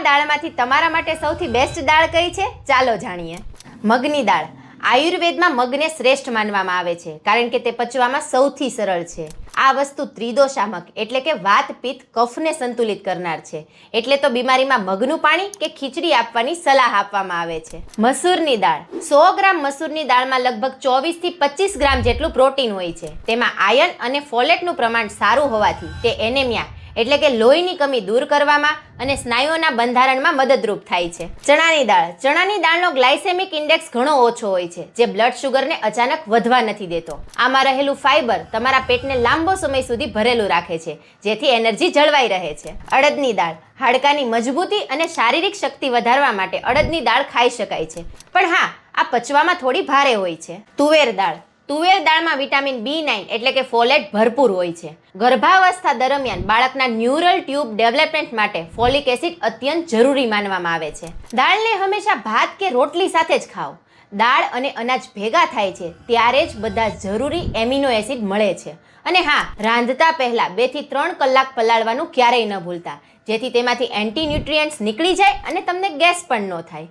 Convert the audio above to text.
દાળમાંથી તમારા માટે સૌથી બેસ્ટ દાળ કઈ છે? ચાલો જાણીએ. મગની દાળ. આયુર્વેદમાં મગને શ્રેષ્ઠ માનવામાં આવે છે કારણ કે તે પચવામાં સૌથી સરળ છે. આ વસ્તુ ત્રિદોષામક એટલે કે વાત પિત્ત કફને સંતુલિત કરનાર છે. એટલે તો બીમારીમાં મગનું પાણી કે ખીચડી આપવાની સલાહ આપવામાં આવે છે. મસૂરની દાળ. 100 ગ્રામ મસૂરની દાળમાં લગભગ 24 થી 25 ગ્રામ જેટલું પ્રોટીન હોય છે. તેમાં આયર્ન અને ફોલેટનું પ્રમાણ સારું હોવાથી તે એનેમિયા એટલે કે લોહીની કમી દૂર કરવામાં અને સ્નાયુઓના બંધારણમાં મદદરૂપ થાય છે. ચણાની દાળ. ચણાની દાળનો ગ્લાયસેમિક ઇન્ડેક્સ ઘણો ઓછો હોય છે, જે બ્લડ શુગરને અચાનક વધવા નથી દેતો. આમાં રહેલું ફાઇબર તમારા પેટને લાંબો સમય સુધી ભરેલું રાખે છે, જેથી એનર્જી જળવાઈ રહે છે. અડદની દાળ. હાડકાની મજબૂતી અને શારીરિક શક્તિ વધારવા માટે અડદની દાળ ખાઈ શકાય છે, પણ હા, આ પચવામાં થોડી ભારે હોય છે. તુવેર દાળ. તુવેર દાળમાં વિટામિન B9 એટલે કે ફોલેટ ભરપૂર હોય છે. ગર્ભાવસ્થા દરમિયાન બાળકના ન્યુરલ ટ્યુબ ડેવલપમેન્ટ માટે ફોલિક એસિડ અત્યંત જરૂરી માનવામાં આવે છે. દાળને હંમેશા ભાત કે રોટલી સાથે જ ખાઓ. દાળ અને અનાજ ભેગા થાય છે ત્યારે જ બધા જરૂરી એમિનો એસિડ મળે છે. અને હા, રાંધતા પહેલા 2 થી 3 કલાક પલાળવાનું ક્યારેય ન ભૂલતા, જેથી તેમાંથી એન્ટી ન્યુટ્રિયન્ટ્સ નીકળી જાય અને તમને ગેસ પણ ન થાય.